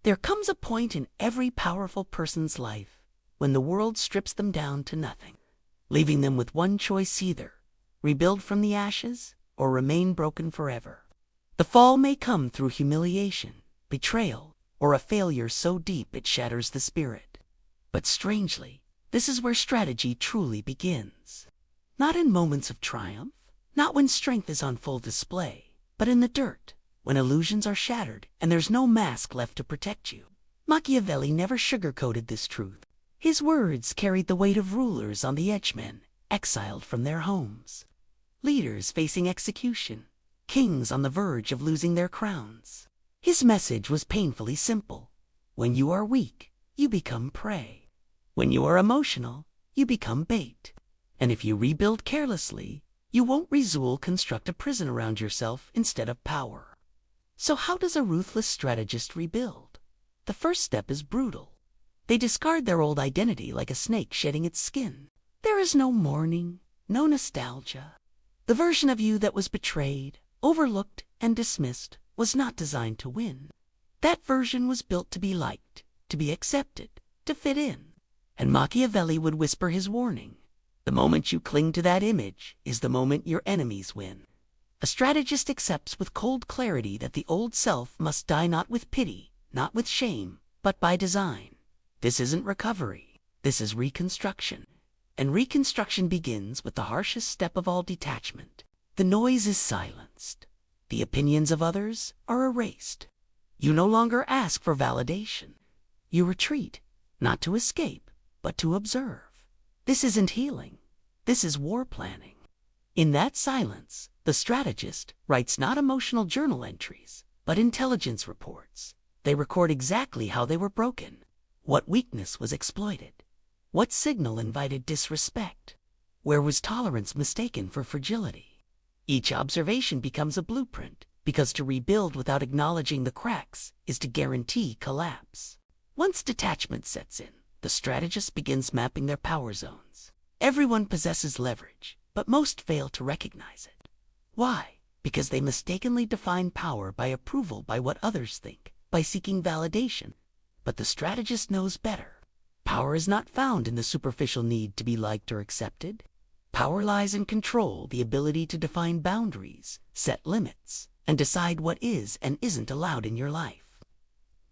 There comes a point in every powerful person's life when the world strips them down to nothing, leaving them with one choice: either rebuild from the ashes or remain broken forever. The fall may come through humiliation, betrayal, or a failure so deep it shatters the spirit. But strangely, this is where strategy truly begins. Not in moments of triumph, not when strength is on full display, but in the dirt, when illusions are shattered and there's no mask left to protect you. Machiavelli never sugarcoated this truth. His words carried the weight of rulers on the edge, men exiled from their homes, leaders facing execution, kings on the verge of losing their crowns. His message was painfully simple. When you are weak, you become prey. When you are emotional, you become bait. And if you rebuild carelessly, you won't resolve, construct a prison around yourself instead of power. So how does a ruthless strategist rebuild? The first step is brutal. They discard their old identity like a snake shedding its skin. There is no mourning, no nostalgia. The version of you that was betrayed, overlooked, and dismissed was not designed to win. That version was built to be liked, to be accepted, to fit in. And Machiavelli would whisper his warning: the moment you cling to that image is the moment your enemies win. A strategist accepts with cold clarity that the old self must die, not with pity, not with shame, but by design. This isn't recovery. This is reconstruction. And reconstruction begins with the harshest step of all: detachment. The noise is silenced. The opinions of others are erased. You no longer ask for validation. You retreat, not to escape, but to observe. This isn't healing. This is war planning. In that silence, the strategist writes not emotional journal entries, but intelligence reports. They record exactly how they were broken, what weakness was exploited, what signal invited disrespect, where was tolerance mistaken for fragility. Each observation becomes a blueprint, because to rebuild without acknowledging the cracks is to guarantee collapse. Once detachment sets in, the strategist begins mapping their power zones. Everyone possesses leverage, but most fail to recognize it. Why? Because they mistakenly define power by approval, by what others think, by seeking validation. But the strategist knows better. Power is not found in the superficial need to be liked or accepted. Power lies in control, the ability to define boundaries, set limits, and decide what is and isn't allowed in your life.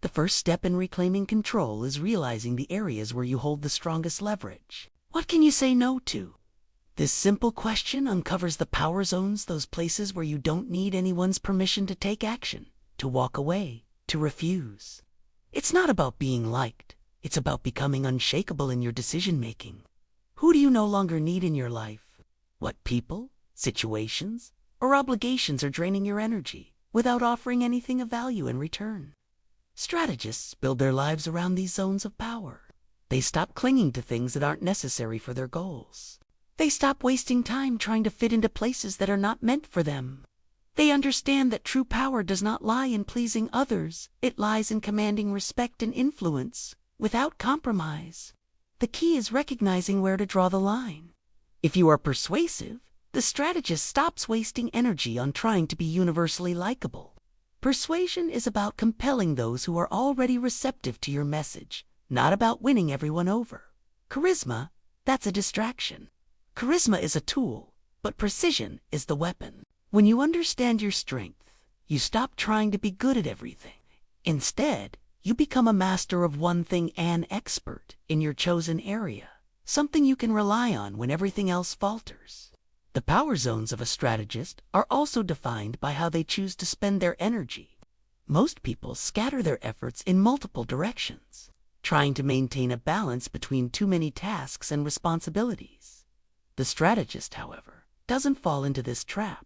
The first step in reclaiming control is realizing the areas where you hold the strongest leverage. What can you say no to? This simple question uncovers the power zones, those places where you don't need anyone's permission to take action, to walk away, to refuse. It's not about being liked. It's about becoming unshakable in your decision-making. Who do you no longer need in your life? What people, situations, or obligations are draining your energy without offering anything of value in return? Strategists build their lives around these zones of power. They stop clinging to things that aren't necessary for their goals. They stop wasting time trying to fit into places that are not meant for them. They understand that true power does not lie in pleasing others. It lies in commanding respect and influence without compromise. The key is recognizing where to draw the line. If you are persuasive, the strategist stops wasting energy on trying to be universally likable. Persuasion is about compelling those who are already receptive to your message, not about winning everyone over. Charisma, that's a distraction. Charisma is a tool, but precision is the weapon. When you understand your strength, you stop trying to be good at everything. Instead, you become a master of one thing, an expert in your chosen area, something you can rely on when everything else falters. The power zones of a strategist are also defined by how they choose to spend their energy. Most people scatter their efforts in multiple directions, trying to maintain a balance between too many tasks and responsibilities. The strategist, however, doesn't fall into this trap.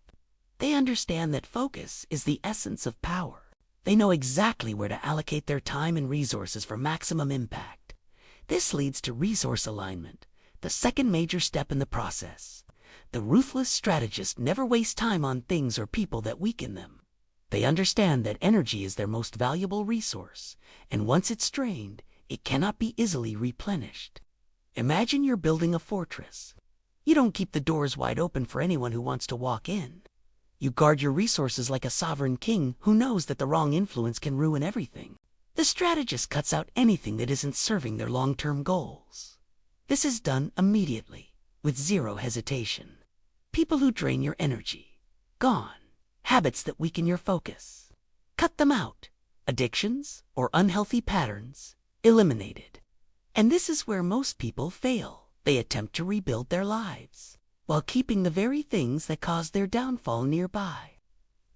They understand that focus is the essence of power. They know exactly where to allocate their time and resources for maximum impact. This leads to resource alignment, the second major step in the process. The ruthless strategist never wastes time on things or people that weaken them. They understand that energy is their most valuable resource, and once it's drained, it cannot be easily replenished. Imagine you're building a fortress. You don't keep the doors wide open for anyone who wants to walk in. You guard your resources like a sovereign king who knows that the wrong influence can ruin everything. The strategist cuts out anything that isn't serving their long-term goals. This is done immediately, with zero hesitation. People who drain your energy, gone. Habits that weaken your focus, cut them out. Addictions or unhealthy patterns, eliminated. And this is where most people fail. They attempt to rebuild their lives, while keeping the very things that caused their downfall nearby.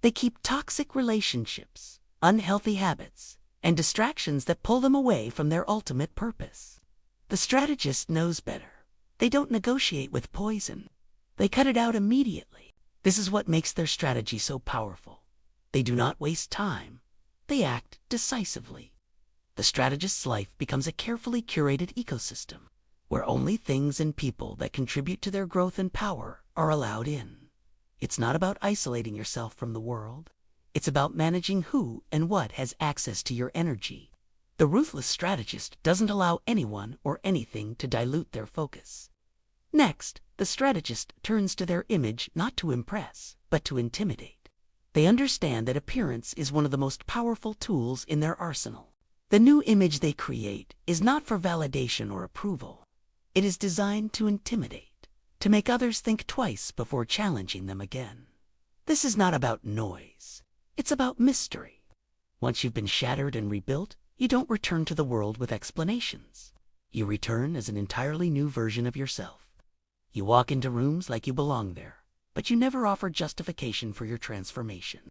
They keep toxic relationships, unhealthy habits, and distractions that pull them away from their ultimate purpose. The strategist knows better. They don't negotiate with poison. They cut it out immediately. This is what makes their strategy so powerful. They do not waste time. They act decisively. The strategist's life becomes a carefully curated ecosystem, where only things and people that contribute to their growth and power are allowed in. It's not about isolating yourself from the world. It's about managing who and what has access to your energy. The ruthless strategist doesn't allow anyone or anything to dilute their focus. Next, the strategist turns to their image not to impress, but to intimidate. They understand that appearance is one of the most powerful tools in their arsenal. The new image they create is not for validation or approval. It is designed to intimidate, to make others think twice before challenging them again. This is not about noise. It's about mystery. Once you've been shattered and rebuilt, you don't return to the world with explanations. You return as an entirely new version of yourself. You walk into rooms like you belong there, but you never offer justification for your transformation.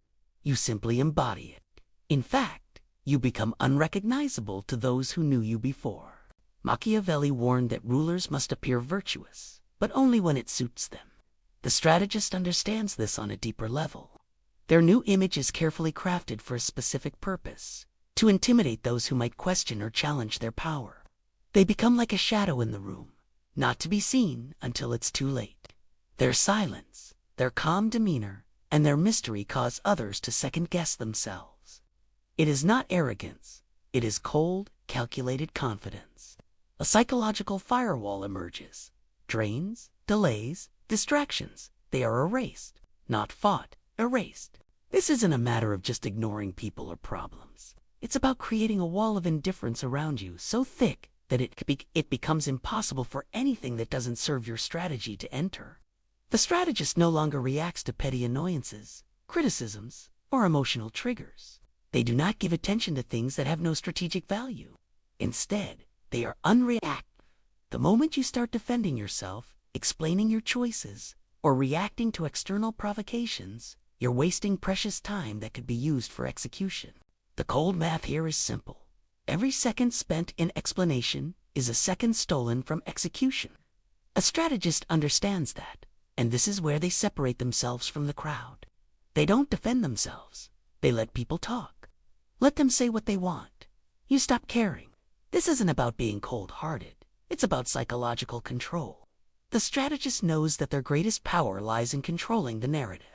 You simply embody it. In fact, you become unrecognizable to those who knew you before. Machiavelli warned that rulers must appear virtuous, but only when it suits them. The strategist understands this on a deeper level. Their new image is carefully crafted for a specific purpose, to intimidate those who might question or challenge their power. They become like a shadow in the room, not to be seen until it's too late. Their silence, their calm demeanor, and their mystery cause others to second-guess themselves. It is not arrogance. It is cold, calculated confidence. A psychological firewall emerges. Drains, delays, distractions. They are erased, not fought, erased. This isn't a matter of just ignoring people or problems. It's about creating a wall of indifference around you so thick that it becomes impossible for anything that doesn't serve your strategy to enter. The strategist no longer reacts to petty annoyances, criticisms, or emotional triggers. They do not give attention to things that have no strategic value. Instead, they are unreactive. The moment you start defending yourself, explaining your choices, or reacting to external provocations, you're wasting precious time that could be used for execution. The cold math here is simple. Every second spent in explanation is a second stolen from execution. A strategist understands that, and this is where they separate themselves from the crowd. They don't defend themselves. They let people talk. Let them say what they want. You stop caring. This isn't about being cold-hearted. It's about psychological control. The strategist knows that their greatest power lies in controlling the narrative.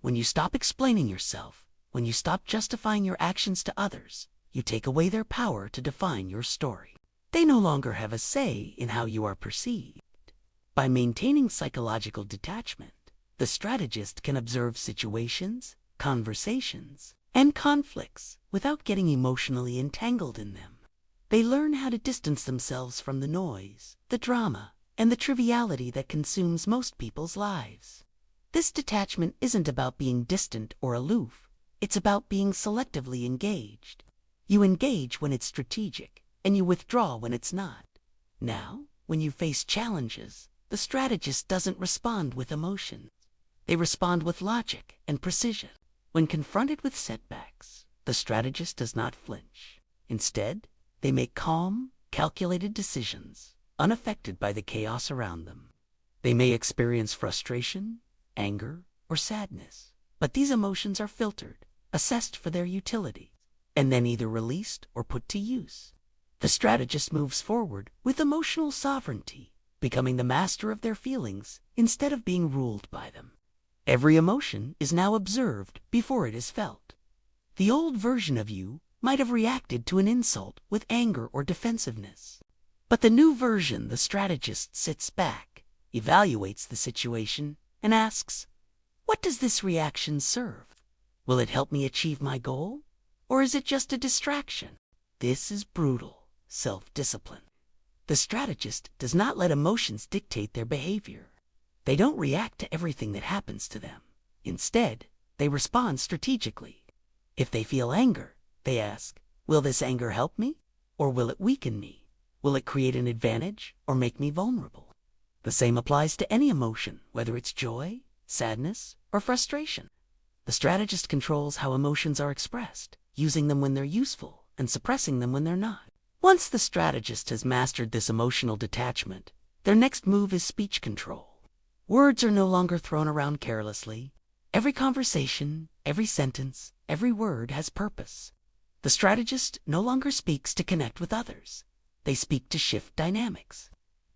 When you stop explaining yourself, when you stop justifying your actions to others, you take away their power to define your story. They no longer have a say in how you are perceived. By maintaining psychological detachment, the strategist can observe situations, conversations, and conflicts without getting emotionally entangled in them. They learn how to distance themselves from the noise, the drama, and the triviality that consumes most people's lives. This detachment isn't about being distant or aloof. It's about being selectively engaged. You engage when it's strategic, and you withdraw when it's not. Now, when you face challenges, the strategist doesn't respond with emotions. They respond with logic and precision. When confronted with setbacks, the strategist does not flinch. Instead, they make calm, calculated decisions, unaffected by the chaos around them. They may experience frustration, anger, or sadness, but these emotions are filtered, assessed for their utility, and then either released or put to use. The strategist moves forward with emotional sovereignty, becoming the master of their feelings instead of being ruled by them. Every emotion is now observed before it is felt. The old version of you might have reacted to an insult with anger or defensiveness. But the new version, the strategist, sits back, evaluates the situation, and asks, what does this reaction serve? Will it help me achieve my goal? Or is it just a distraction? This is brutal self-discipline. The strategist does not let emotions dictate their behavior. They don't react to everything that happens to them. Instead, they respond strategically. If they feel anger, they ask, will this anger help me? Or will it weaken me? Will it create an advantage or make me vulnerable? The same applies to any emotion, whether it's joy, sadness, or frustration. The strategist controls how emotions are expressed, using them when they're useful and suppressing them when they're not. Once the strategist has mastered this emotional detachment, their next move is speech control. Words are no longer thrown around carelessly. Every conversation, every sentence, every word has purpose. The strategist no longer speaks to connect with others. They speak to shift dynamics.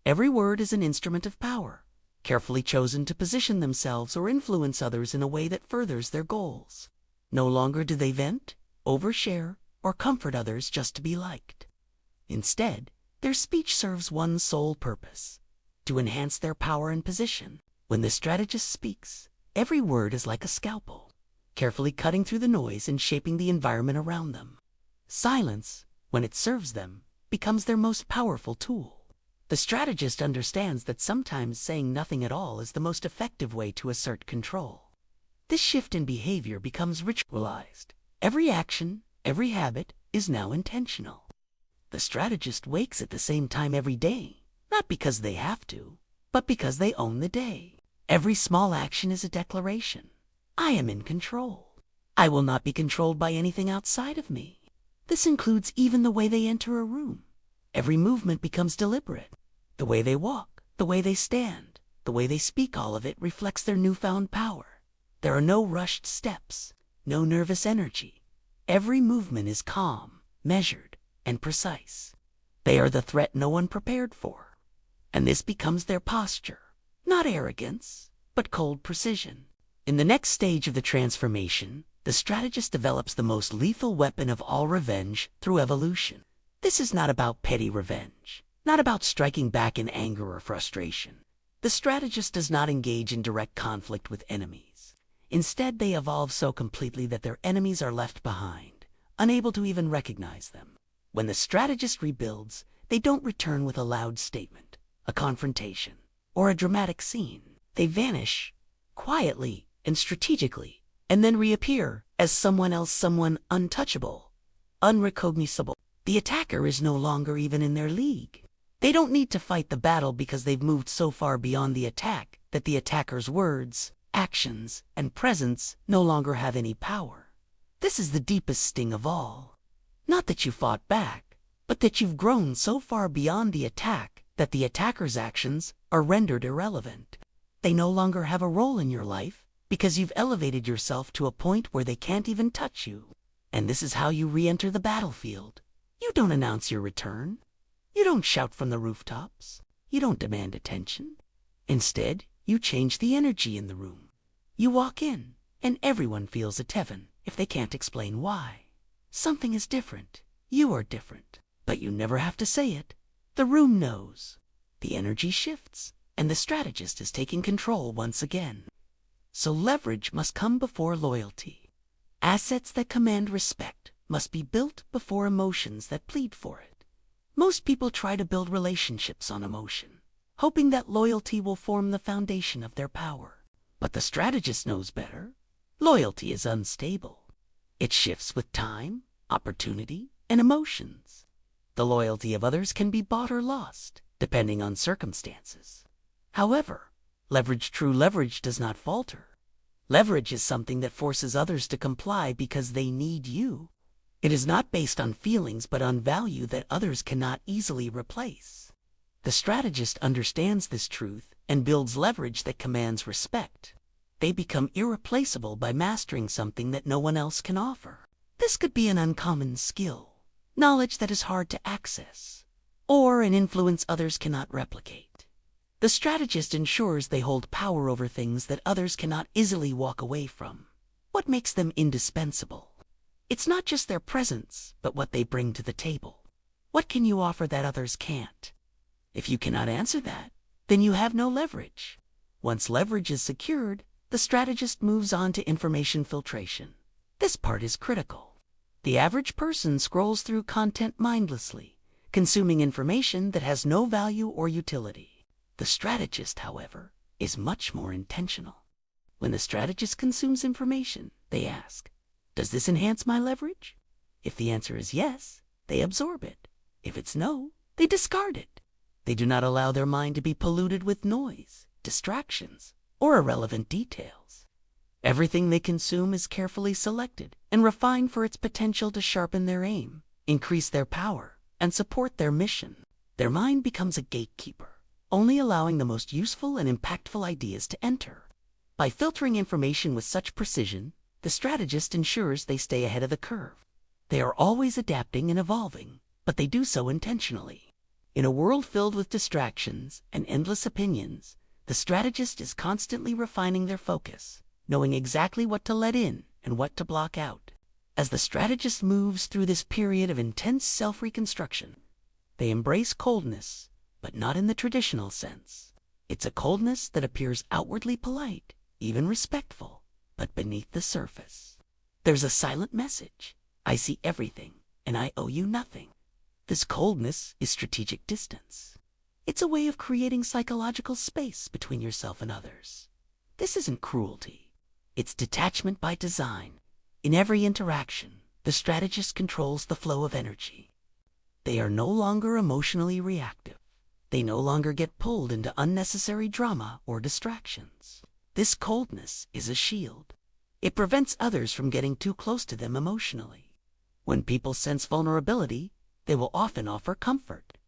Every word is an instrument of power, carefully chosen to position themselves or influence others in a way that furthers their goals. No longer do they vent, overshare, or comfort others just to be liked. Instead, their speech serves one sole purpose: to enhance their power and position. When the strategist speaks, every word is like a scalpel, carefully cutting through the noise and shaping the environment around them. Silence, when it serves them, becomes their most powerful tool. The strategist understands that sometimes saying nothing at all is the most effective way to assert control. This shift in behavior becomes ritualized. Every action, every habit is now intentional. The strategist wakes at the same time every day, not because they have to, but because they own the day. Every small action is a declaration. I am in control. I will not be controlled by anything outside of me. This includes even the way they enter a room. Every movement becomes deliberate. The way they walk, the way they stand, the way they speak, all of it reflects their newfound power. There are no rushed steps, no nervous energy. Every movement is calm, measured, and precise. They are the threat no one prepared for. And this becomes their posture. Not arrogance, but cold precision. In the next stage of the transformation, the strategist develops the most lethal weapon of all revenge through evolution. This is not about petty revenge, not about striking back in anger or frustration. The strategist does not engage in direct conflict with enemies. Instead, they evolve so completely that their enemies are left behind, unable to even recognize them. When the strategist rebuilds, they don't return with a loud statement, a confrontation, or a dramatic scene. They vanish quietly and strategically, and then reappear as someone else, someone untouchable, unrecognizable. The attacker is no longer even in their league. They don't need to fight the battle because they've moved so far beyond the attack that the attacker's words, actions, and presence no longer have any power. This is the deepest sting of all. Not that you fought back, but that you've grown so far beyond the attack that the attacker's actions are rendered irrelevant. They no longer have a role in your life because you've elevated yourself to a point where they can't even touch you. And this is how you re-enter the battlefield. You don't announce your return. You don't shout from the rooftops. You don't demand attention. Instead, you change the energy in the room. You walk in, and everyone feels at heaven if they can't explain why. Something is different. You are different. But you never have to say it. The room knows. The energy shifts, and the strategist is taking control once again. So leverage must come before loyalty. Assets that command respect must be built before emotions that plead for it. Most people try to build relationships on emotion, hoping that loyalty will form the foundation of their power. But the strategist knows better. Loyalty is unstable. It shifts with time, opportunity, and emotions. The loyalty of others can be bought or lost, depending on circumstances. However, true leverage does not falter. Leverage is something that forces others to comply because they need you. It is not based on feelings but on value that others cannot easily replace. The strategist understands this truth and builds leverage that commands respect. They become irreplaceable by mastering something that no one else can offer. This could be an uncommon skill, knowledge that is hard to access, or an influence others cannot replicate. The strategist ensures they hold power over things that others cannot easily walk away from. What makes them indispensable? It's not just their presence, but what they bring to the table. What can you offer that others can't? If you cannot answer that, then you have no leverage. Once leverage is secured, the strategist moves on to information filtration. This part is critical. The average person scrolls through content mindlessly, consuming information that has no value or utility. The strategist, however, is much more intentional. When the strategist consumes information, they ask, does this enhance my leverage? If the answer is yes, they absorb it. If it's no, they discard it. They do not allow their mind to be polluted with noise, distractions, or irrelevant details. Everything they consume is carefully selected and refined for its potential to sharpen their aim, increase their power, and support their mission. Their mind becomes a gatekeeper, only allowing the most useful and impactful ideas to enter. By filtering information with such precision, the strategist ensures they stay ahead of the curve. They are always adapting and evolving, but they do so intentionally. In a world filled with distractions and endless opinions, the strategist is constantly refining their focus, knowing exactly what to let in and what to block out. As the strategist moves through this period of intense self-reconstruction, they embrace coldness, but not in the traditional sense. It's a coldness that appears outwardly polite, even respectful, but beneath the surface. There's a silent message. I see everything, and I owe you nothing. This coldness is strategic distance. It's a way of creating psychological space between yourself and others. This isn't cruelty. It's detachment by design. In every interaction, the strategist controls the flow of energy. They are no longer emotionally reactive. They no longer get pulled into unnecessary drama or distractions. This coldness is a shield. It prevents others from getting too close to them emotionally. When people sense vulnerability, they will often offer comfort.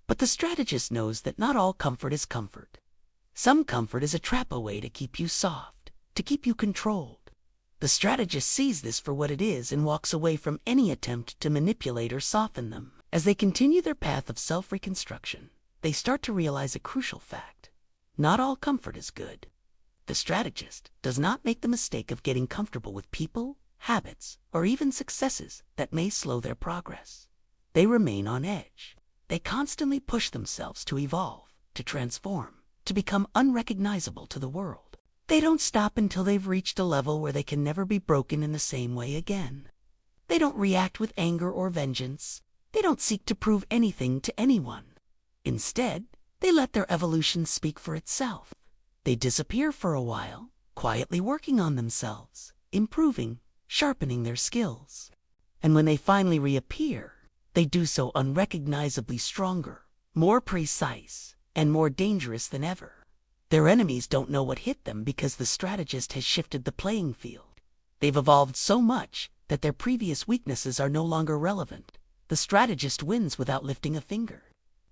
But the strategist knows that not all comfort is comfort. Some comfort is a trap-away to keep you soft, to keep you controlled. The strategist sees this for what it is and walks away from any attempt to manipulate or soften them. As they continue their path of self-reconstruction, they start to realize a crucial fact. Not all comfort is good. The strategist does not make the mistake of getting comfortable with people, habits, or even successes that may slow their progress. They remain on edge. They constantly push themselves to evolve, to transform, to become unrecognizable to the world. They don't stop until they've reached a level where they can never be broken in the same way again. They don't react with anger or vengeance. They don't seek to prove anything to anyone. Instead, they let their evolution speak for itself. They disappear for a while, quietly working on themselves, improving, sharpening their skills. And when they finally reappear, they do so unrecognizably stronger, more precise, and more dangerous than ever. Their enemies don't know what hit them because the strategist has shifted the playing field. They've evolved so much that their previous weaknesses are no longer relevant. The strategist wins without lifting a finger.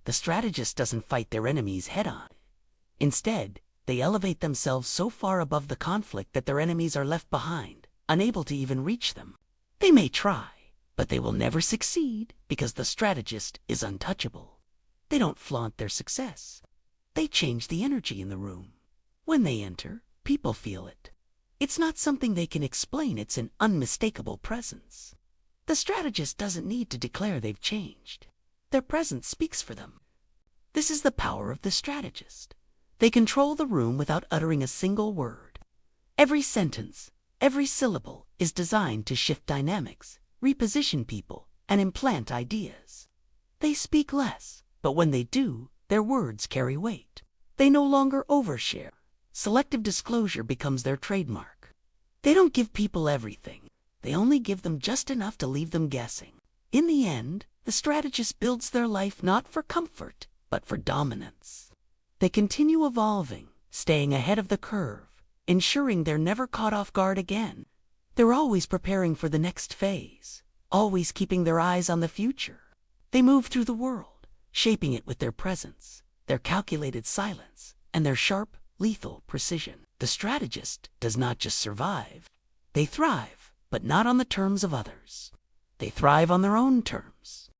The strategist doesn't fight their enemies head-on. Instead, they elevate themselves so far above the conflict that their enemies are left behind, unable to even reach them. They may try, but they will never succeed because the strategist is untouchable. They don't flaunt their success. They change the energy in the room. When they enter, people feel it. It's not something they can explain, it's an unmistakable presence. The strategist doesn't need to declare they've changed. Their presence speaks for them. This is the power of the strategist. They control the room without uttering a single word. Every sentence, every syllable is designed to shift dynamics, reposition people, and implant ideas. They speak less, but when they do, their words carry weight. They no longer overshare. Selective disclosure becomes their trademark. They don't give people everything. They only give them just enough to leave them guessing. In the end, the strategist builds their life not for comfort, but for dominance. They continue evolving, staying ahead of the curve, ensuring they're never caught off guard again. They're always preparing for the next phase, always keeping their eyes on the future. They move through the world, shaping it with their presence, their calculated silence, and their sharp, lethal precision. The strategist does not just survive. They thrive, but not on the terms of others. They thrive on their own terms.